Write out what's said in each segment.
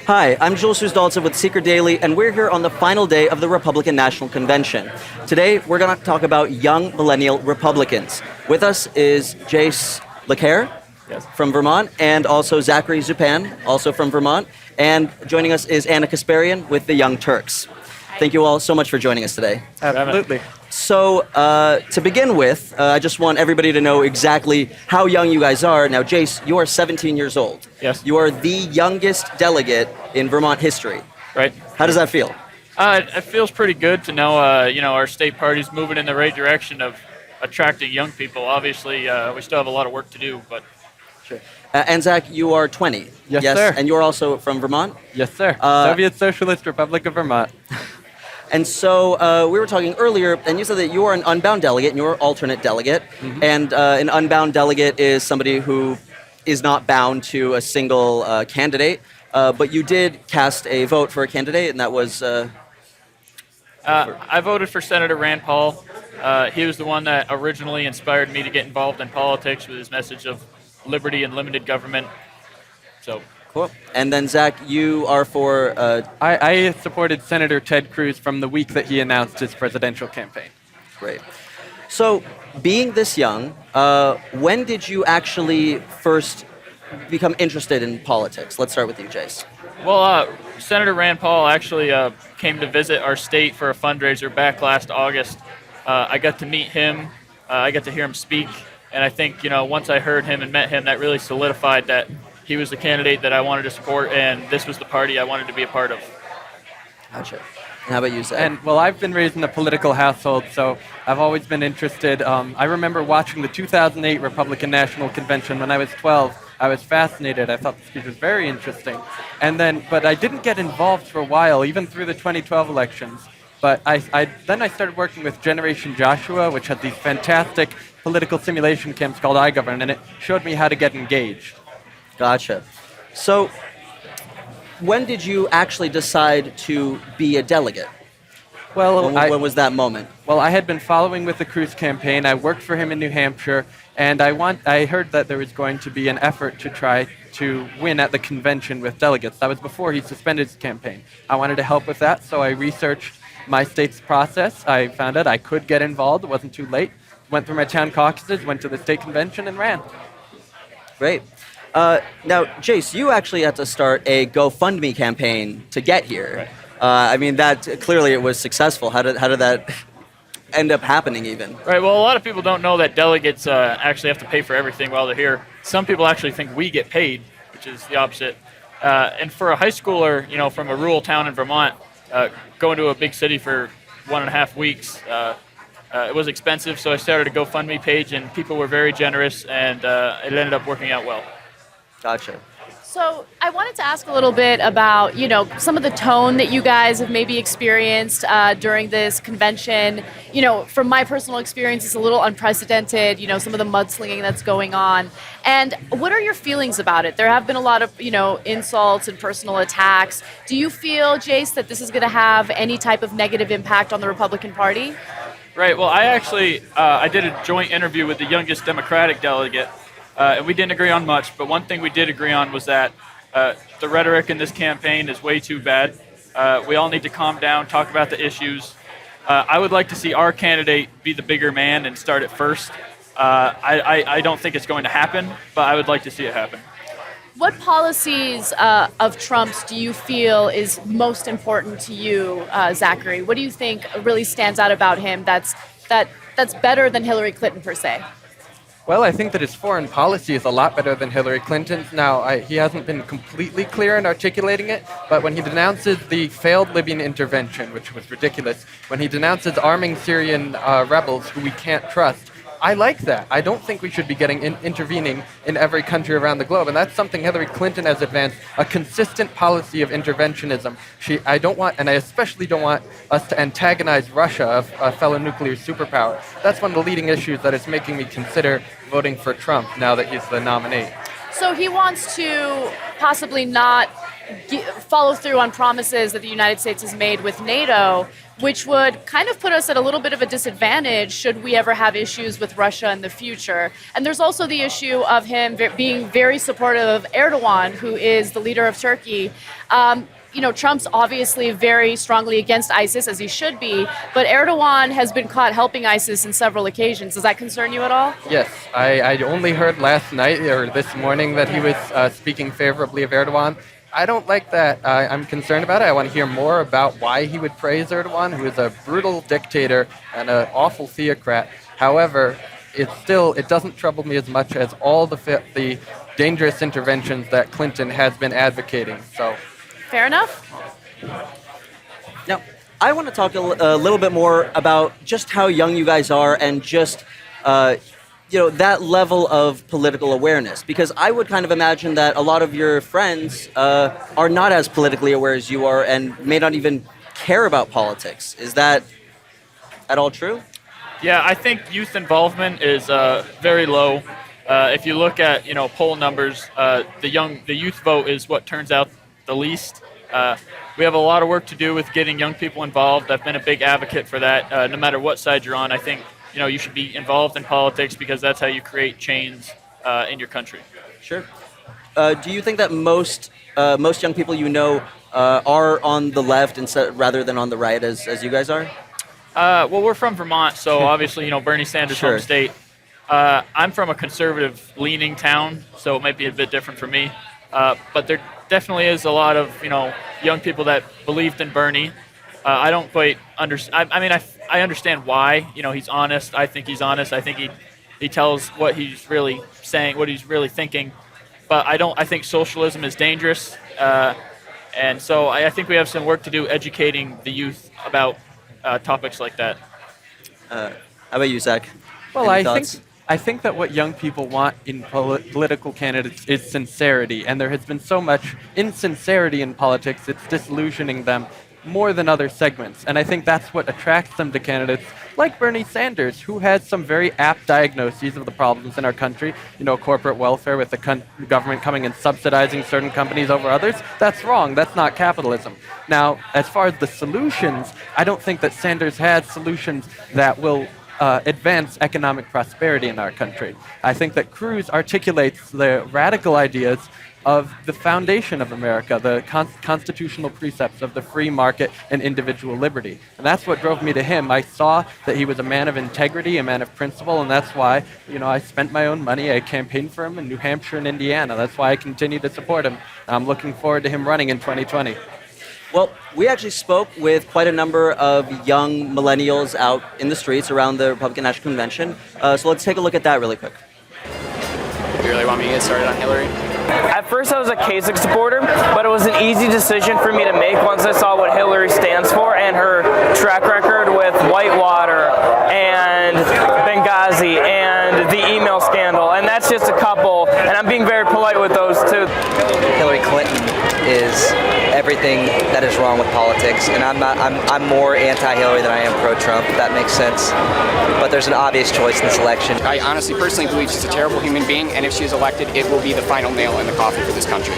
Hi, I'm Jules Suzdaltsev with Seeker Daily, and we're here on the final day of the Republican National Convention. Today, we're going to talk about young millennial Republicans. With us is Jace LeCaire from Vermont, and also Zachary Zupan, also from Vermont. And joining us is Anna Kasparian with the Young Turks. Thank you all so much for joining us today. Absolutely. So, to begin with, I just want everybody to know exactly how young you guys are. Now, Jace, you are 17 years old. Yes. You are the youngest delegate in Vermont history. Right. How does that feel? It feels pretty good to know, our state party's moving in the right direction of attracting young people. Obviously, we still have a lot of work to do, but... Sure. And Zach, you are 20. Yes, sir. And you're also from Vermont? Yes, sir. Soviet Socialist Republic of Vermont. And so we were talking earlier, and you said that you are an unbound delegate and you're an alternate delegate. Mm-hmm. And an unbound delegate is somebody who is not bound to a single candidate. But you did cast a vote for a candidate, and that was... I voted for Senator Rand Paul. He was the one that originally inspired me to get involved in politics with his message of liberty and limited government. So... Cool. And then, Zach, you are for... I supported Senator Ted Cruz from the week that he announced his presidential campaign. Great. So, being this young, when did you actually first become interested in politics? Let's start with you, Jace. Well, Senator Rand Paul actually came to visit our state for a fundraiser back last August. I got to meet him. I got to hear him speak. And I think, once I heard him and met him, that really solidified that he was the candidate that I wanted to support, and this was the party I wanted to be a part of. Gotcha. And how about you, Zach? And, well, I've been raised in a political household, so I've always been interested. I remember watching the 2008 Republican National Convention when I was 12. I was fascinated. I thought the speech was very interesting. But I didn't get involved for a while, even through the 2012 elections. But then I started working with Generation Joshua, which had these fantastic political simulation camps called iGovern, and it showed me how to get engaged. Gotcha. So, when did you actually decide to be a delegate? Well, when was that moment? Well, I had been following with the Cruzs campaign. I worked for him in New Hampshire, and I heard that there was going to be an effort to try to win at the convention with delegates. That was before he suspended his campaign. I wanted to help with that, so I researched my state's process. I found out I could get involved. It wasn't too late. Went through my town caucuses, went to the state convention, and ran. Great. Now, Jace, you actually had to start a GoFundMe campaign to get here. Right. That clearly it was successful. How did that end up happening even? Right, well, a lot of people don't know that delegates actually have to pay for everything while they're here. Some people actually think we get paid, which is the opposite. And for a high schooler, from a rural town in Vermont, going to a big city for 1.5 weeks, it was expensive, so I started a GoFundMe page, and people were very generous, and it ended up working out well. Gotcha. So I wanted to ask a little bit about, some of the tone that you guys have maybe experienced during this convention. From my personal experience, it's a little unprecedented, some of the mudslinging that's going on. And what are your feelings about it? There have been a lot of, insults and personal attacks. Do you feel, Jace, that this is going to have any type of negative impact on the Republican Party? Right. Well, I actually I did a joint interview with the youngest Democratic delegate. And we didn't agree on much, but one thing we did agree on was that the rhetoric in this campaign is way too bad. We all need to calm down, talk about the issues. I would like to see our candidate be the bigger man and start it first. I don't think it's going to happen, but I would like to see it happen. What policies of Trump's do you feel is most important to you, Zachary? What do you think really stands out about him that's better than Hillary Clinton, per se? Well, I think that his foreign policy is a lot better than Hillary Clinton's. Now, he hasn't been completely clear in articulating it, but when he denounces the failed Libyan intervention, which was ridiculous, when he denounces arming Syrian rebels who we can't trust, I like that. I don't think we should be intervening in every country around the globe, and that's something Hillary Clinton has advanced, a consistent policy of interventionism. I especially don't want us to antagonize Russia, a fellow nuclear superpower. That's one of the leading issues that is making me consider voting for Trump now that he's the nominee. So he wants to possibly not follow through on promises that the United States has made with NATO, which would kind of put us at a little bit of a disadvantage should we ever have issues with Russia in the future. And there's also the issue of him being very supportive of Erdogan, who is the leader of Turkey. Trump's obviously very strongly against ISIS, as he should be, but Erdogan has been caught helping ISIS in several occasions. Does that concern you at all? Yes, I only heard last night or this morning that he was speaking favorably of Erdogan. I don't like that. I'm concerned about it. I want to hear more about why he would praise Erdogan, who is a brutal dictator and an awful theocrat. However, it doesn't trouble me as much as all the dangerous interventions that Clinton has been advocating. So. Fair enough. Now, I want to talk a little bit more about just how young you guys are and just that level of political awareness, because I would kind of imagine that a lot of your friends are not as politically aware as you are and may not even care about politics. Is that at all true? Yeah, I think youth involvement is very low. If you look at poll numbers, the youth vote is what turns out the least. We have a lot of work to do with getting young people involved. I've been a big advocate for that. No matter what side you're on, I think you should be involved in politics because that's how you create change in your country. Sure. Do you think that most young people are on the left rather than on the right as you guys are? Well, we're from Vermont, so obviously Bernie Sanders' Sure. home state. I'm from a conservative-leaning town, so it might be a bit different for me. But there definitely is a lot of young people that believed in Bernie. I don't quite understand. I understand why. He's honest. I think he's honest. I think he tells what he's really saying, what he's really thinking. But I think socialism is dangerous, and so I think we have some work to do educating the youth about topics like that. How about you, Zach? Well, Any thoughts? I think that what young people want in political candidates is sincerity, and there has been so much insincerity in politics, it's disillusioning them more than other segments. And I think that's what attracts them to candidates like Bernie Sanders, who has some very apt diagnoses of the problems in our country. Corporate welfare with the government coming and subsidizing certain companies over others. That's wrong. That's not capitalism. Now, as far as the solutions, I don't think that Sanders has solutions that will advance economic prosperity in our country. I think that Cruzs articulates the radical ideas of the foundation of America, the constitutional precepts of the free market and individual liberty. And that's what drove me to him. I saw that he was a man of integrity, a man of principle, and that's why, I spent my own money. I campaigned for him in New Hampshire and Indiana. That's why I continue to support him. I'm looking forward to him running in 2020. Well, we actually spoke with quite a number of young millennials out in the streets around the Republican National Convention. So let's take a look at that really quick. You really want me to get started on Hillary? At first I was a Kasich supporter, but it was an easy decision for me to make once I saw what Hillary stands for and her track record with Whitewater and Benghazi and the email scandal, and that's just a couple, and I'm being very polite with those too. Hillary Clinton is everything that is wrong with politics, and I'm more anti-Hillary than I am pro-Trump, if that makes sense. But there's an obvious choice in this election. I honestly, personally believe she's a terrible human being, and if she is elected, it will be the final nail in the coffin for this country.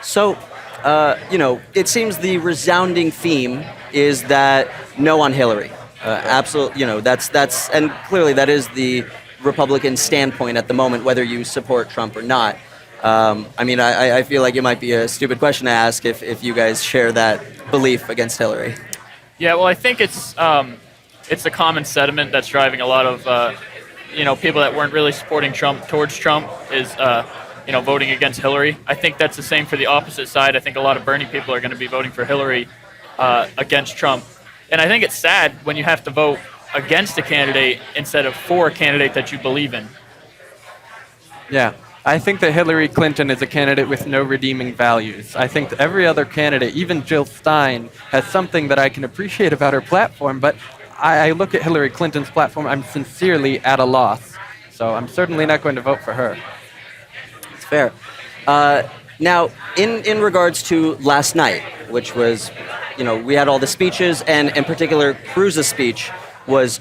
So, it seems the resounding theme is that no on Hillary. Absolutely, that's and clearly that is the Republican standpoint at the moment, whether you support Trump or not. I feel like it might be a stupid question to ask if you guys share that belief against Hillary. Yeah, well, I think it's a common sentiment that's driving a lot of people that weren't really supporting Trump towards Trump is voting against Hillary. I think that's the same for the opposite side. I think a lot of Bernie people are going to be voting for Hillary against Trump. And I think it's sad when you have to vote against a candidate instead of for a candidate that you believe in. Yeah. I think that Hillary Clinton is a candidate with no redeeming values. I think that every other candidate, even Jill Stein, has something that I can appreciate about her platform, but I look at Hillary Clinton's platform, I'm sincerely at a loss. So I'm certainly not going to vote for her. It's fair. Now, in regards to last night, which was, we had all the speeches, and in particular, Cruz's speech was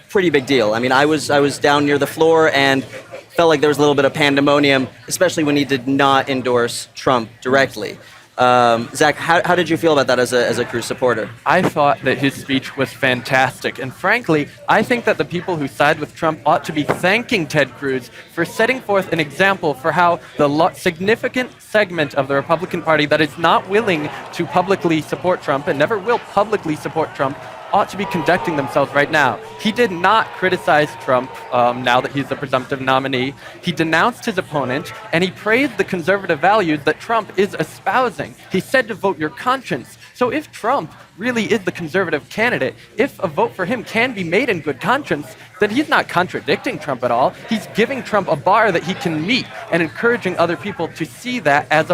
pretty big deal. I mean, I was down near the floor, and felt like there was a little bit of pandemonium, especially when he did not endorse Trump directly. Zach, how did you feel about that as a Cruz supporter? I thought that his speech was fantastic. And frankly, I think that the people who side with Trump ought to be thanking Ted Cruz for setting forth an example for how the significant segment of the Republican Party that is not willing to publicly support Trump and never will publicly support Trump ought to be conducting themselves right now. He did not criticize Trump now that he's the presumptive nominee. He denounced his opponent, and he praised the conservative values that Trump is espousing. He said to vote your conscience. So if Trump really is the conservative candidate, if a vote for him can be made in good conscience, then he's not contradicting Trump at all. He's giving Trump a bar that he can meet and encouraging other people to see that as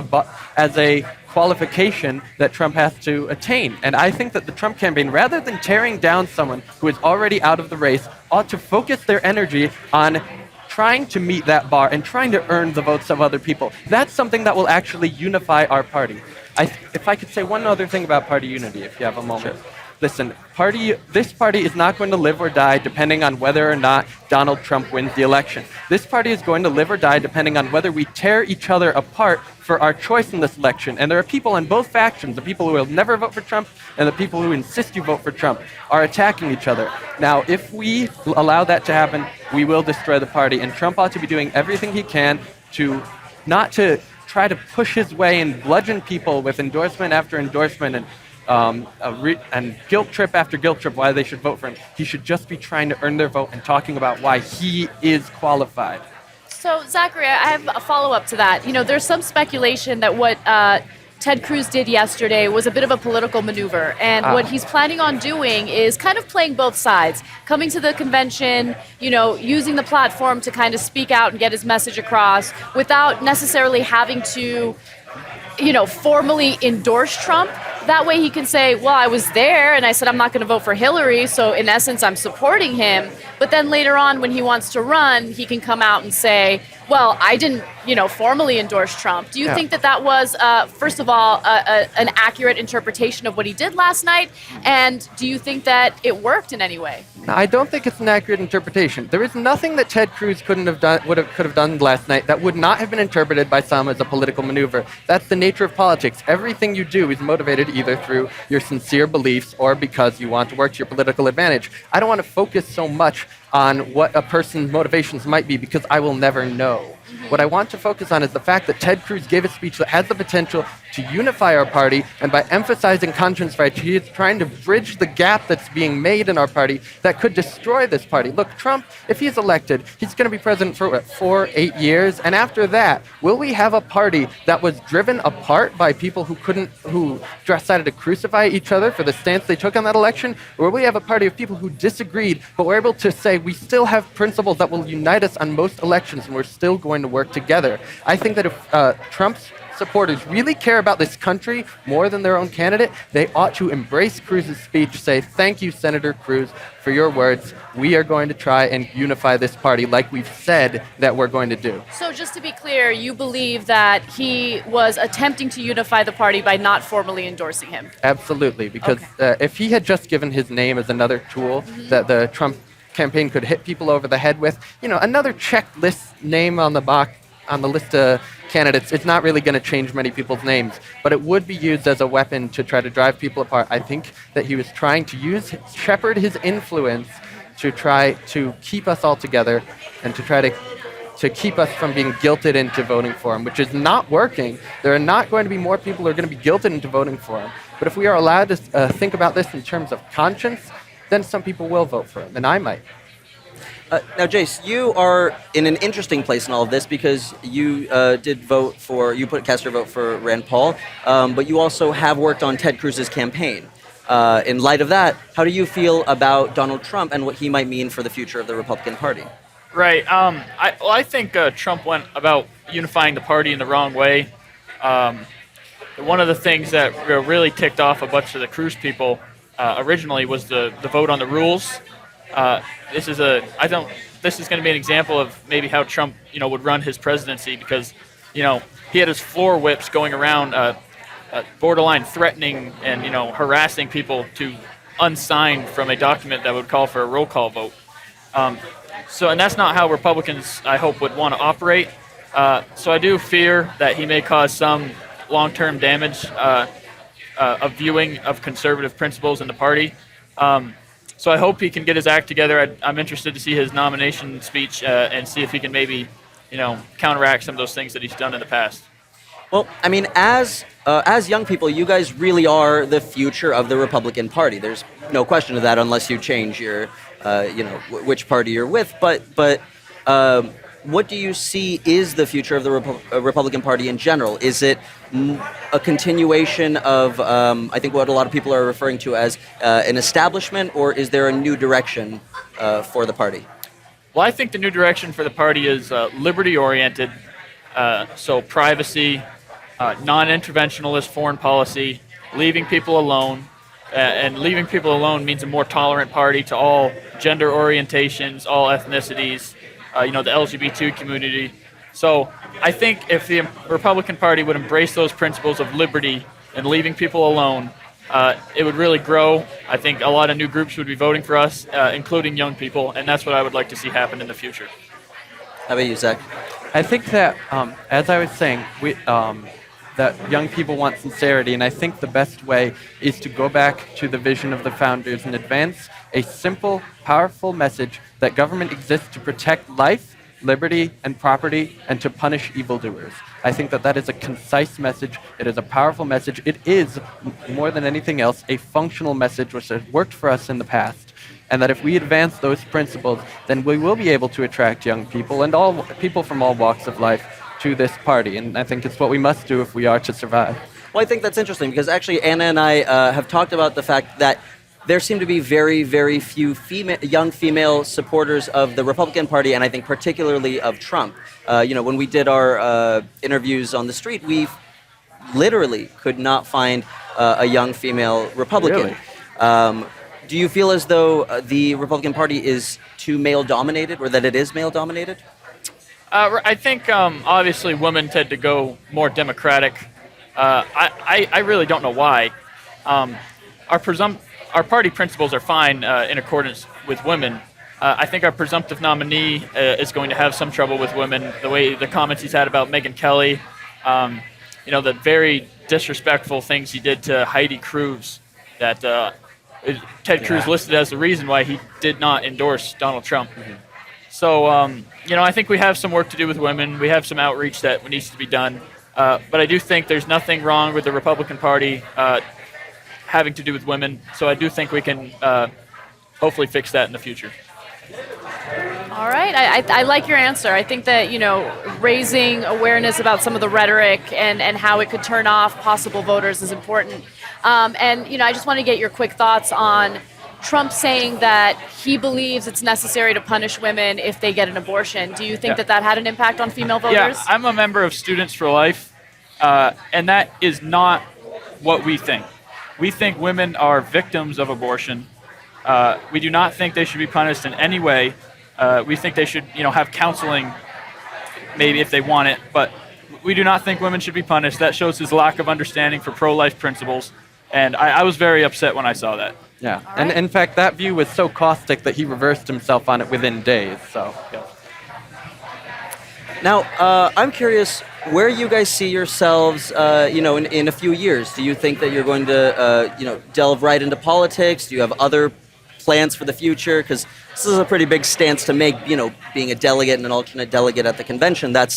a qualification that Trump has to attain. And I think that the Trump campaign, rather than tearing down someone who is already out of the race, ought to focus their energy on trying to meet that bar and trying to earn the votes of other people. That's something that will actually unify our party. If I could say one other thing about party unity, if you have a moment. Sure. Listen, this party is not going to live or die depending on whether or not Donald Trump wins the election. This party is going to live or die depending on whether we tear each other apart for our choice in this election. And there are people on both factions, the people who will never vote for Trump and the people who insist you vote for Trump, are attacking each other. Now, if we allow that to happen, we will destroy the party. And Trump ought to be doing everything he can to not to try to push his way and bludgeon people with endorsement after endorsement and guilt trip after guilt trip why they should vote for him. He should just be trying to earn their vote and talking about why he is qualified. So, Zachary, I have a follow-up to that. You know, there's some speculation that what Ted Cruz did yesterday was a bit of a political maneuver, and what he's planning on doing is kind of playing both sides, coming to the convention, you know, using the platform to kind of speak out and get his message across without necessarily having to, you know, formally endorse Trump. That way he can say, well, I was there and I said I'm not going to vote for Hillary, so in essence I'm supporting him. But then later on when he wants to run, he can come out and say, well, I didn't, you know, formally endorse Trump. Do you think that was, first of all, an accurate interpretation of what he did last night? And do you think that it worked in any way? No, I don't think it's an accurate interpretation. There is nothing that Ted Cruz could have done last night that would not have been interpreted by some as a political maneuver. That's the nature of politics. Everything you do is motivated either through your sincere beliefs or because you want to work to your political advantage. I don't want to focus so much on what a person's motivations might be because I will never know. What I want to focus on is the fact that Ted Cruz gave a speech that has the potential to unify our party, and by emphasizing conscience rights, he is trying to bridge the gap that's being made in our party that could destroy this party. Look, Trump, if he's elected, he's going to be president for, 8 years? And after that, will we have a party that was driven apart by people who decided to crucify each other for the stance they took on that election? Or will we have a party of people who disagreed, but were able to say, we still have principles that will unite us on most elections, and we're still going to work together? I think that if Trump's supporters really care about this country more than their own candidate, they ought to embrace Cruz's speech, say, thank you, Senator Cruz, for your words. We are going to try and unify this party like we've said that we're going to do. So just to be clear, you believe that he was attempting to unify the party by not formally endorsing him? Absolutely, because if he had just given his name as another tool that the Trump campaign could hit people over the head with, you know, another checklist name on the box on the list of candidates, it's not really going to change many people's names, but it would be used as a weapon to try to drive people apart. I think that he was trying to shepherd his influence to try to keep us all together and to try to keep us from being guilted into voting for him, which is not working. There are not going to be more people who are going to be guilted into voting for him. But if we are allowed to think about this in terms of conscience, then some people will vote for him, and I might. Now, Jace, you are in an interesting place in all of this because you cast your vote for Rand Paul, but you also have worked on Ted Cruz's campaign. In light of that, how do you feel about Donald Trump and what he might mean for the future of the Republican Party? Right. I think Trump went about unifying the party in the wrong way. One of the things that really ticked off a bunch of the Cruz people originally was the vote on the rules. This is going to be an example of maybe how Trump, would run his presidency because, he had his floor whips going around, borderline threatening and, harassing people to unsign from a document that would call for a roll call vote. And that's not how Republicans, I hope, would want to operate. So I do fear that he may cause some long-term damage of viewing of conservative principles in the party. So I hope he can get his act together. I'm interested to see his nomination speech and see if he can maybe, counteract some of those things that he's done in the past. Well, I mean, as young people, you guys really are the future of the Republican Party. There's no question of that, unless you change your, which party you're with. But what do you see is the future of the Republican Party in general? Is it a continuation of, I think, what a lot of people are referring to as an establishment, or is there a new direction for the party? Well, I think the new direction for the party is liberty-oriented, so privacy, non-interventionalist foreign policy, leaving people alone. And leaving people alone means a more tolerant party to all gender orientations, all ethnicities, the LGBT community. So I think if the Republican Party would embrace those principles of liberty and leaving people alone, it would really grow. I think a lot of new groups would be voting for us, including young people, and that's what I would like to see happen in the future. How about you, Zach? I think that, as I was saying, that young people want sincerity, and I think the best way is to go back to the vision of the founders and advance a simple, powerful message that government exists to protect life, liberty, and property, and to punish evildoers. I think that is a concise message. It is a powerful message. It is, more than anything else, a functional message which has worked for us in the past. And that if we advance those principles, then we will be able to attract young people and all people from all walks of life to this party. And I think it's what we must do if we are to survive. Well, I think that's interesting because actually Anna and I have talked about the fact that there seem to be very, very few young female supporters of the Republican Party, and I think particularly of Trump. When we did our interviews on the street, we literally could not find a young female Republican. Really? Do you feel as though the Republican Party is too male-dominated, or that it is male-dominated? I think obviously women tend to go more Democratic. I really don't know why. Our party principles are fine in accordance with women. I think our presumptive nominee is going to have some trouble with women. The comments he's had about Megyn Kelly, the very disrespectful things he did to Heidi Cruzs, that Ted Cruz listed as the reason why he did not endorse Donald Trump. Mm-hmm. So, I think we have some work to do with women. We have some outreach that needs to be done. But I do think there's nothing wrong with the Republican Party having to do with women. So I do think we can hopefully fix that in the future. All right. I like your answer. I think that, raising awareness about some of the rhetoric and how it could turn off possible voters is important. I just want to get your quick thoughts on Trump saying that he believes it's necessary to punish women if they get an abortion. Do you think that had an impact on female voters? Yeah, I'm a member of Students for Life, and that is not what we think. We think women are victims of abortion. We do not think they should be punished in any way. We think they should, have counseling, maybe if they want it, but we do not think women should be punished. That shows his lack of understanding for pro-life principles, and I was very upset when I saw that. Yeah, and in fact, that view was so caustic that he reversed himself on it within days. So, yeah. Now, I'm curious where you guys see yourselves, in a few years. Do you think that you're going to, delve right into politics? Do you have other plans for the future? Because this is a pretty big stance to make, being a delegate and an alternate delegate at the convention. That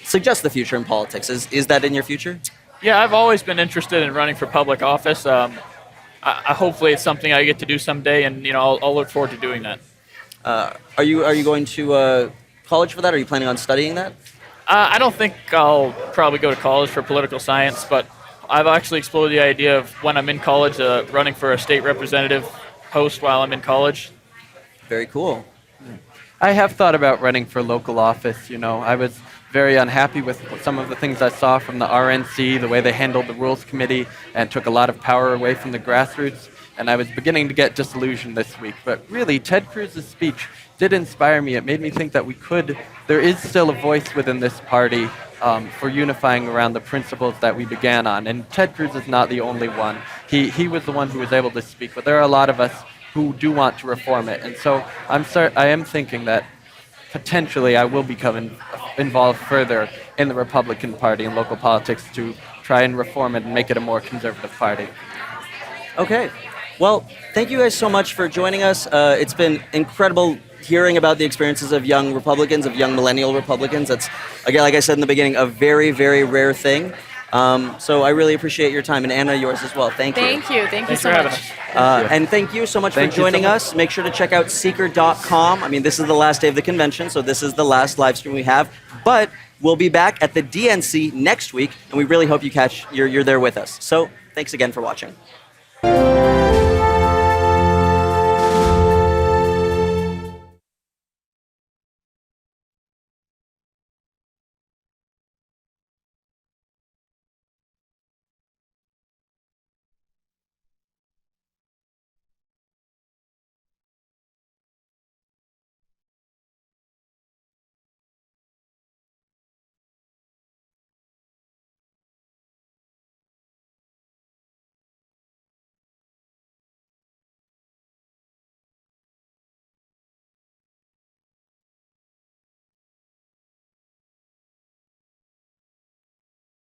suggests the future in politics. Is that in your future? Yeah, I've always been interested in running for public office. Hopefully it's something I get to do someday, and I'll look forward to doing that. Are you going to college for that? Are you planning on studying that? I don't think I'll probably go to college for political science, but I've actually explored the idea of when I'm in college running for a state representative post while I'm in college. Very cool. I have thought about running for local office. I was very unhappy with some of the things I saw from the RNC, the way they handled the Rules Committee and took a lot of power away from the grassroots. And I was beginning to get disillusioned this week. But really, Ted Cruz's speech did inspire me. It made me think that there is still a voice within this party for unifying around the principles that we began on. And Ted Cruz is not the only one. He was the one who was able to speak, but there are a lot of us who do want to reform it. And so I am thinking that potentially I will become involved further in the Republican Party and local politics to try and reform it and make it a more conservative party. Okay. Well, thank you guys so much for joining us. It's been incredible hearing about the experiences of young Republicans, of young millennial Republicans. That's, again, like I said in the beginning, a very, very rare thing. So I really appreciate your time. And Anna, yours as well. Thank you. Thank you. Thank you Thanks so for having much. us. And thank you so much Thank for you so joining much. us. Make sure to check out Seeker.com. I mean, this is the last day of the convention, so this is the last live stream we have. But we'll be back at the DNC next week, and we really hope you're there with us. So thanks again for watching.